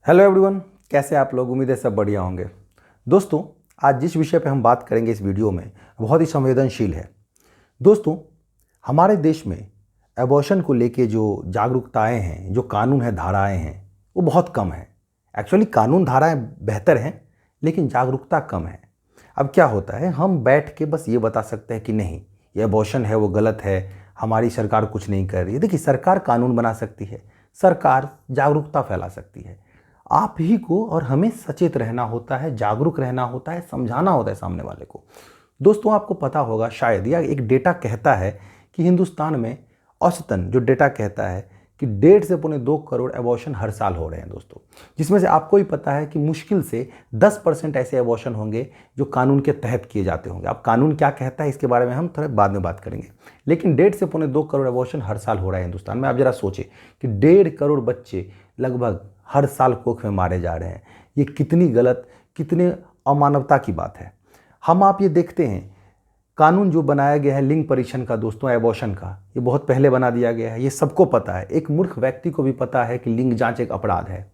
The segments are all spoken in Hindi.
हेलो एवरीवन, कैसे आप लोग। उम्मीद है सब बढ़िया होंगे। दोस्तों, आज जिस विषय पे हम बात करेंगे इस वीडियो में बहुत ही संवेदनशील है। दोस्तों, हमारे देश में एबॉर्शन को लेके जो जागरूकताएं हैं, जो कानून है, धाराएं हैं, वो बहुत कम है। एक्चुअली कानून धाराएं बेहतर हैं, लेकिन जागरूकता कम है। अब क्या होता है, हम बैठ के बस ये बता सकते हैं कि नहीं, ये एबॉर्शन है वो गलत है, हमारी सरकार कुछ नहीं कर रही है। देखिए, सरकार कानून बना सकती है, सरकार जागरूकता फैला सकती है। आप ही को और हमें सचेत रहना होता है, जागरूक रहना होता है, समझाना होता है सामने वाले को। दोस्तों, आपको पता होगा शायद, या एक डेटा कहता है कि हिंदुस्तान में औसतन जो डेटा कहता है कि 1.5 से पौने 2 करोड़ एबॉर्शन हर साल हो रहे हैं दोस्तों। जिसमें से आपको ही पता है कि मुश्किल से 10% ऐसे एबॉर्शन होंगे जो कानून के तहत किए जाते होंगे। अब कानून क्या कहता है इसके बारे में हम थोड़ा बाद में बात करेंगे, लेकिन 1.5 से पौने 2 करोड़ एबॉर्शन हर साल हो रहा है हिंदुस्तान में। आप जरा सोचें कि 1.5 करोड़ बच्चे लगभग हर साल कोख में मारे जा रहे हैं। ये कितनी गलत, कितने अमानवता की बात है। हम आप ये देखते हैं, कानून जो बनाया गया है लिंग परीक्षण का दोस्तों, एबॉर्शन का, ये बहुत पहले बना दिया गया है। ये सबको पता है, एक मूर्ख व्यक्ति को भी पता है कि लिंग जांच एक अपराध है,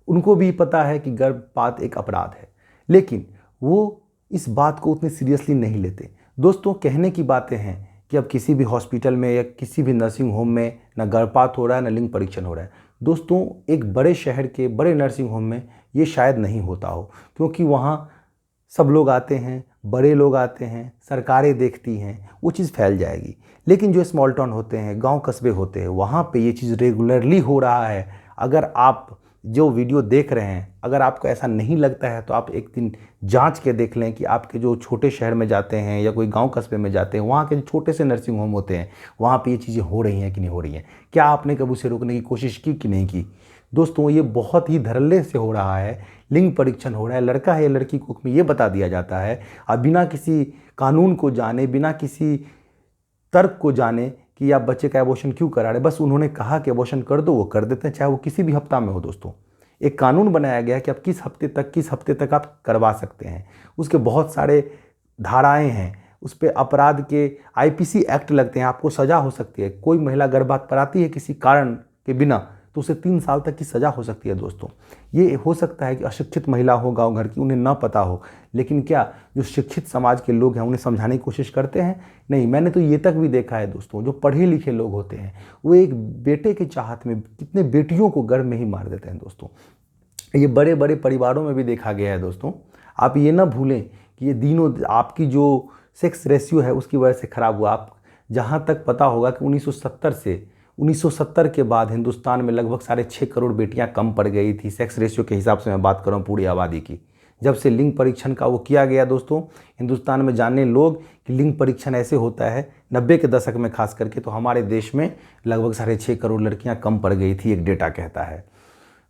उनको भी पता है कि गर्भपात एक अपराध है, लेकिन वो इस बात को उतने सीरियसली नहीं लेते। दोस्तों, कहने की बातें हैं कि अब किसी भी हॉस्पिटल में या किसी भी नर्सिंग होम में ना गर्भपात हो रहा है, ना लिंग परीक्षण हो रहा है। दोस्तों, एक बड़े शहर के बड़े नर्सिंग होम में ये शायद नहीं होता हो, क्योंकि वहाँ सब लोग आते हैं, बड़े लोग आते हैं, सरकारें देखती हैं, वो चीज़ फैल जाएगी। लेकिन जो स्मॉल टाउन होते हैं, गांव कस्बे होते हैं, वहाँ पे ये चीज़ रेगुलरली हो रहा है। अगर आप जो वीडियो देख रहे हैं, अगर आपको ऐसा नहीं लगता है तो आप एक दिन जांच के देख लें कि आपके जो छोटे शहर में जाते हैं या कोई गांव कस्बे में जाते हैं, वहाँ के जो छोटे से नर्सिंग होम होते हैं, वहाँ पे ये चीज़ें हो रही हैं कि नहीं हो रही हैं। क्या आपने कभी उसे रोकने की कोशिश की कि नहीं की? दोस्तों, ये बहुत ही धड़ल्ले से हो रहा है। लिंग परीक्षण हो रहा है, लड़का है या लड़की को में ये बता दिया जाता है, अब बिना किसी कानून को जाने, बिना किसी तर्क को जाने कि आप बच्चे का एबॉर्शन क्यों करा रहे। बस उन्होंने कहा कि एबॉर्शन कर दो, वो कर देते हैं, चाहे वो किसी भी हफ्ता में हो। दोस्तों, एक कानून बनाया गया है कि आप किस हफ्ते तक आप करवा सकते हैं। उसके बहुत सारे धाराएं हैं, उस पर अपराध के आईपीसी एक्ट लगते हैं, आपको सजा हो सकती है। कोई महिला गर्भपात कराती है किसी कारण के बिना, तो उसे 3 साल तक की सजा हो सकती है। दोस्तों, ये हो सकता है कि अशिक्षित महिला हो गांव घर की, उन्हें ना पता हो, लेकिन क्या जो शिक्षित समाज के लोग हैं उन्हें समझाने की कोशिश करते हैं? नहीं। मैंने तो ये तक भी देखा है दोस्तों, जो पढ़े लिखे लोग होते हैं वो एक बेटे की चाहत में कितने बेटियों को गर्भ में ही मार देते हैं। दोस्तों, ये बड़े बड़े परिवारों में भी देखा गया है। दोस्तों, आप ये ना भूलें कि ये दिनों आपकी जो सेक्स रेशियो है उसकी वजह से खराब हुआ। आप जहाँ तक पता होगा कि 1970 के बाद हिंदुस्तान में लगभग 6.5 करोड़ बेटियां कम पड़ गई थी। सेक्स रेशियो के हिसाब से मैं बात कर रहा हूँ पूरी आबादी की। जब से लिंग परीक्षण का वो किया गया दोस्तों, हिंदुस्तान में जाने लोग कि लिंग परीक्षण ऐसे होता है, 90 के दशक में खास करके, तो हमारे देश में लगभग 6.5 करोड़ लड़कियां कम पड़ गई थी, एक डेटा कहता है।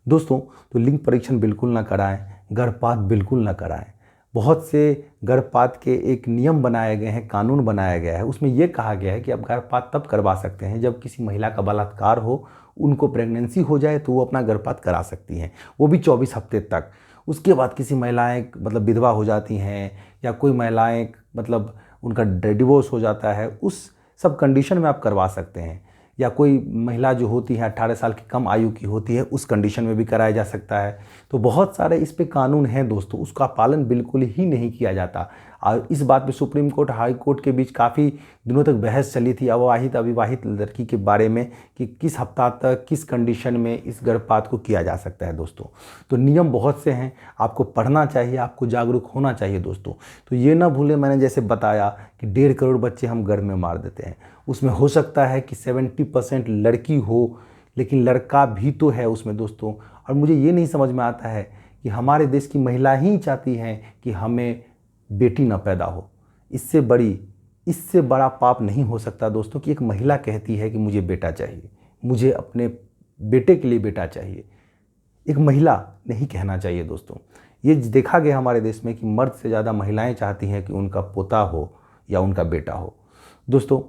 दोस्तों, तो लिंग परीक्षण बिल्कुल ना कराएं, गर्भपात बिल्कुल ना कराएं। बहुत से गर्भपात के एक नियम बनाए गए हैं, कानून बनाया गया है, उसमें यह कहा गया है कि आप गर्भपात तब करवा सकते हैं जब किसी महिला का बलात्कार हो, उनको प्रेगनेंसी हो जाए तो वो अपना गर्भपात करा सकती हैं, वो भी 24 हफ्ते तक। उसके बाद किसी महिलाएं मतलब विधवा हो जाती हैं, या कोई महिलाएं मतलब उनका डिवोर्स हो जाता है, उस सब कंडीशन में आप करवा सकते हैं। या कोई महिला जो होती है 18 साल की कम आयु की होती है, उस कंडीशन में भी कराया जा सकता है। तो बहुत सारे इस पे कानून हैं दोस्तों, उसका पालन बिल्कुल ही नहीं किया जाता। और इस बात पे सुप्रीम कोर्ट, हाई कोर्ट के बीच काफ़ी दिनों तक बहस चली थी अविवाहित लड़की के बारे में कि किस हफ्ता तक किस कंडीशन में इस गर्भपात को किया जा सकता है। दोस्तों, तो नियम बहुत से हैं, आपको पढ़ना चाहिए, आपको जागरूक होना चाहिए। दोस्तों, तो ये ना भूलें, मैंने जैसे बताया कि 1.5 करोड़ बच्चे हम गर्भ में मार देते हैं, उसमें हो सकता है कि 70% लड़की हो, लेकिन लड़का भी तो है उसमें। दोस्तों, और मुझे ये नहीं समझ में आता है कि हमारे देश की महिला ही चाहती हैं कि हमें बेटी ना पैदा हो। इससे बड़ा पाप नहीं हो सकता दोस्तों कि एक महिला कहती है कि मुझे बेटा चाहिए, मुझे अपने बेटे के लिए बेटा चाहिए। एक महिला नहीं कहना चाहिए। दोस्तों, ये देखा गया हमारे देश में कि मर्द से ज़्यादा महिलाएं चाहती हैं कि उनका पोता हो या उनका बेटा हो। दोस्तों,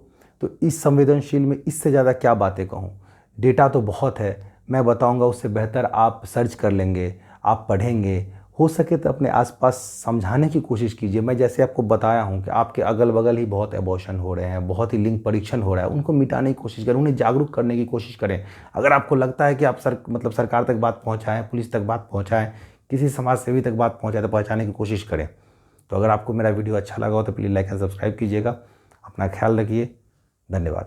तो इस संवेदनशील में इससे ज़्यादा क्या बातें कहूँ। डेटा तो बहुत है, मैं बताऊंगा, उससे बेहतर आप सर्च कर लेंगे, आप पढ़ेंगे, हो सके तो अपने आसपास समझाने की कोशिश कीजिए। मैं जैसे आपको बताया हूं कि आपके अगल बगल ही बहुत एबॉर्शन हो रहे हैं, बहुत ही लिंग परीक्षण हो रहा है, उनको मिटाने की कोशिश करें, उन्हें जागरूक करने की कोशिश करें। अगर आपको लगता है कि आप सरकार तक बात पहुंचाएं, पुलिस तक बात पहुंचाएं, किसी समाज सेवी तक बात पहुंचाएं, तो पहुंचाने की कोशिश करें। तो अगर आपको मेरा वीडियो अच्छा लगा हो तो प्लीज़ लाइक एंड सब्सक्राइब कीजिएगा। अपना ख्याल रखिए। धन्यवाद।